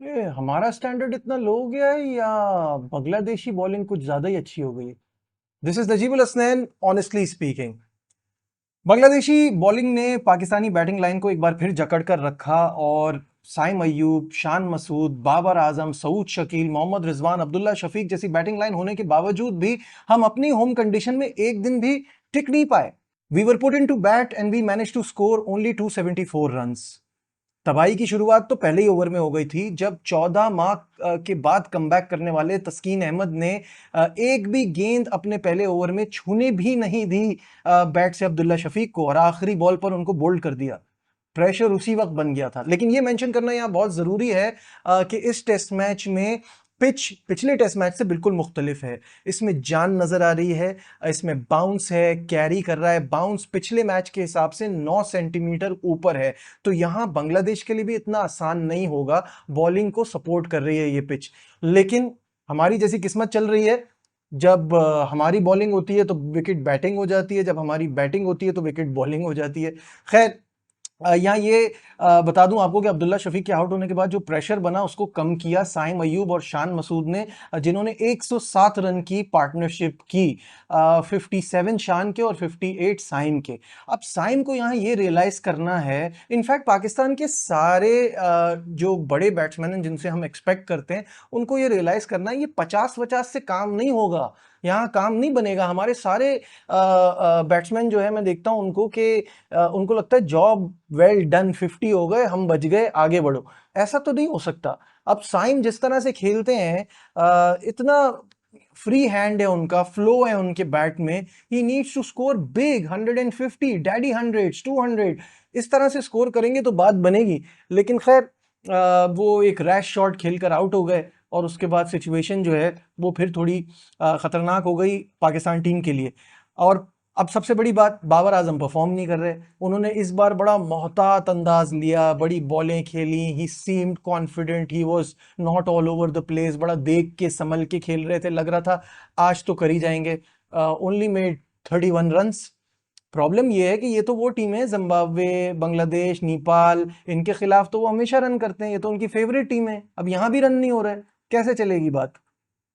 हमारा स्टैंडर्ड इतना लो हो गया है या बांग्लादेशी बॉलिंग कुछ ज्यादा ही अच्छी हो गई है? This is Najibul Hasnain, honestly speaking. Bangladeshi bowling ने पाकिस्तानी बैटिंग लाइन को एक बार फिर जकड़ कर रखा और साइम अय्यूब, शान मसूद, बाबर आजम, सऊद शकील, मोहम्मद रिजवान, अब्दुल्ला शफीक जैसी बैटिंग लाइन होने के बावजूद भी हम अपनी होम कंडीशन में एक दिन भी टिक नहीं पाए। We were put in to bat and we manage to score only 274 runs. तबाही की शुरुआत तो पहले ही ओवर में हो गई थी जब 14 माह के बाद कमबैक करने वाले तस्कीन अहमद ने एक भी गेंद अपने पहले ओवर में छूने भी नहीं दी बैट से अब्दुल्ला शफीक को, और आखिरी बॉल पर उनको बोल्ड कर दिया। प्रेशर उसी वक्त बन गया था। लेकिन ये मेंशन करना यहाँ बहुत जरूरी है कि इस टेस्ट मैच में पिच पिछले टेस्ट मैच से बिल्कुल मुख्तलिफ है। इसमें जान नजर आ रही है, इसमें बाउंस है, कैरी कर रहा है। बाउंस पिछले मैच के हिसाब से 9 सेंटीमीटर ऊपर है। तो यहां बांग्लादेश के लिए भी इतना आसान नहीं होगा। बॉलिंग को सपोर्ट कर रही है ये पिच। लेकिन हमारी जैसी किस्मत चल रही है, जब हमारी बॉलिंग होती है तो विकेट बैटिंग हो जाती है, जब हमारी बैटिंग होती है तो विकेट बॉलिंग हो जाती है। खैर, यहाँ ये बता दूं आपको कि अब्दुल्ला शफीक के आउट होने के बाद जो प्रेशर बना उसको कम किया साइम अय्यूब और शान मसूद ने, जिन्होंने 107 रन की पार्टनरशिप की। 57 शान के और 58 साइम के। अब साइम को यहाँ ये रियलाइज करना है, इनफैक्ट पाकिस्तान के सारे जो बड़े बैट्समैन हैं जिनसे हम एक्सपेक्ट करते हैं, उनको ये रियलाइज करना है ये 50-50 से काम नहीं होगा। यहाँ काम नहीं बनेगा। हमारे सारे बैट्समैन जो है, मैं देखता हूँ उनको कि उनको लगता है जॉब वेल डन, 50 हो गए, हम बच गए, आगे बढ़ो। ऐसा तो नहीं हो सकता। अब साइम जिस तरह से खेलते हैं, इतना फ्री हैंड है उनका, फ्लो है उनके बैट में। He needs to score big, 150, daddy hundreds, 200। इस तरह से स्कोर करेंगे तो बात बनेगी। लेकिन खैर, वो एक रैश शॉट खेलकर आउट हो गए और उसके बाद सिचुएशन जो है वो फिर थोड़ी खतरनाक हो गई पाकिस्तान टीम के लिए। और अब सबसे बड़ी बात, बाबर आजम परफॉर्म नहीं कर रहे। उन्होंने इस बार बड़ा मोहतात अंदाज लिया, बड़ी बॉलें खेली। He seemed confident, he was not all over the place. बड़ा देख के संभल के खेल रहे थे, लग रहा था आज तो कर ही जाएंगे। Only made 31 runs. प्रॉब्लम ये है कि ये तो वो टीम है, जिम्बाब्वे, बांग्लादेश, नेपाल, इनके खिलाफ तो वो हमेशा रन करते हैं, ये तो उनकी फेवरेट टीम है। अब यहां भी रन नहीं हो रहा है, कैसे चलेगी बात?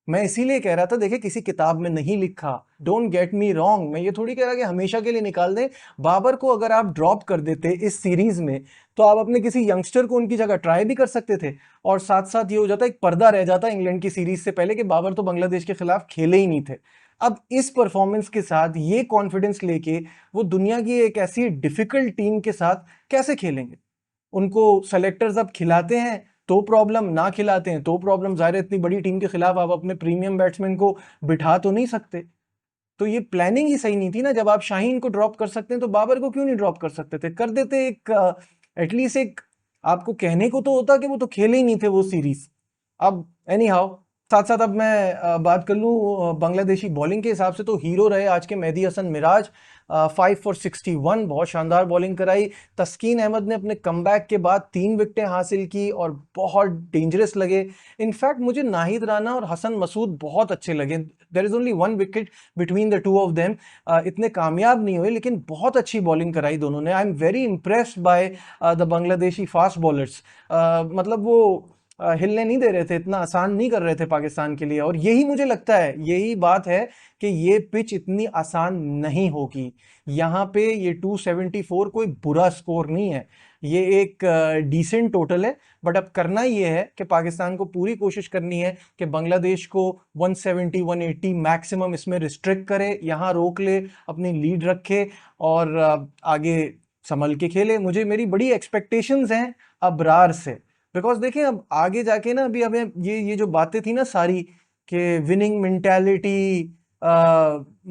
मैं इसीलिए कह रहा था, देखिए किसी किताब में नहीं लिखा, डोंट गेट मी रॉन्ग। मैं ये थोड़ी कह रहा कि हमेशा के लिए निकाल दें। बाबर को अगर आप ड्रॉप कर देते इस सीरीज में, तो आप अपने किसी यंगस्टर को उनकी जगह ट्राई भी कर सकते थे। और साथ साथ ये हो जाता, एक पर्दा रह जाता इंग्लैंड की सीरीज से पहले कि बाबर तो बांग्लादेश के खिलाफ खेले ही नहीं थे। अब इस परफॉर्मेंस के साथ, ये कॉन्फिडेंस लेके, वो दुनिया की एक ऐसी डिफिकल्ट टीम के साथ कैसे खेलेंगे? उनको सेलेक्टर्स अब खिलाते हैं तो प्रॉब्लम, ना खिलाते हैं तो प्रॉब्लम। जाहिर है इतनी बड़ी टीम के खिलाफ आप अपने प्रीमियम बैट्समैन को बिठा तो नहीं सकते। तो ये प्लानिंग ही सही नहीं थी ना। जब आप शाहीन को ड्रॉप कर सकते हैं तो बाबर को क्यों नहीं ड्रॉप कर सकते थे? कर देते एक, एटलीस्ट एक, आपको कहने को तो होता कि वो तो खेले ही नहीं थे वो सीरीज। अब एनी हाउ, साथ साथ अब मैं बात कर लूँ बांग्लादेशी बॉलिंग के हिसाब से, तो हीरो रहे आज के मेहदी हसन मिराज। 5 for 61, बहुत शानदार बॉलिंग कराई। तस्कीन अहमद ने अपने कमबैक के बाद 3 विकेटें हासिल की और बहुत डेंजरस लगे। इनफैक्ट मुझे नाहिद राना और हसन मसूद बहुत अच्छे लगे। There is only 1 wicket between the two of them. इतने कामयाब नहीं हुए लेकिन बहुत अच्छी बॉलिंग कराई दोनों ने। I am very impressed by the Bangladeshi fast bowlers. मतलब वो हिलने नहीं दे रहे थे, इतना आसान नहीं कर रहे थे पाकिस्तान के लिए। और यही मुझे लगता है, यही बात है कि ये पिच इतनी आसान नहीं होगी। यहाँ पे ये 274 कोई बुरा स्कोर नहीं है, ये एक डिसेंट टोटल है। बट अब करना ये है कि पाकिस्तान को पूरी कोशिश करनी है कि बांग्लादेश को 170 180 मैक्सिमम इसमें रिस्ट्रिक्ट करे, यहाँ रोक ले, अपनी लीड रखे और आगे संभल के खेले। मुझे, मेरी बड़ी एक्सपेक्टेशंस हैं अबरार से। बिकॉज देखिए अब आगे जाके ना, अभी हमें ये जो बातें थी ना सारी, कि winning mentality,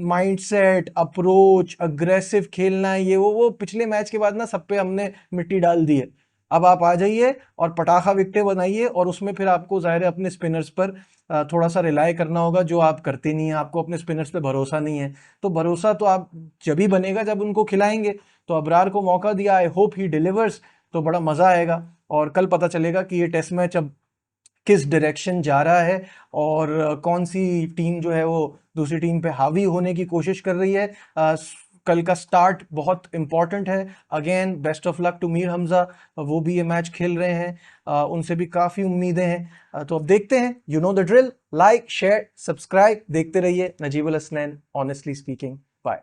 mindset, approach, aggressive खेलना है, ये वो पिछले मैच के बाद ना सब पे हमने मिट्टी डाल दी है। अब आप आ जाइए और पटाखा विकेटें बनाइए, और उसमें फिर आपको जाहिर है अपने स्पिनर्स पर थोड़ा सा रिलाय करना होगा, जो आप करते नहीं है। आपको अपने स्पिनर्स पे भरोसा नहीं है, तो भरोसा तो आप जब ही बनेगा जब उनको खिलाएंगे। तो अबरार को मौका दिया, आई होप ही डिलीवर्स, तो बड़ा मजा आएगा। और कल पता चलेगा कि ये टेस्ट मैच अब किस डायरेक्शन जा रहा है, और कौन सी टीम जो है वो दूसरी टीम पे हावी होने की कोशिश कर रही है। कल का स्टार्ट बहुत इंपॉर्टेंट है। Again best of luck to Mir Hamza, वो भी ये मैच खेल रहे हैं, उनसे भी काफ़ी उम्मीदें हैं। तो अब देखते हैं, you know the drill, like share subscribe, देखते रहिए Najibul Hasnain honestly speaking. Bye.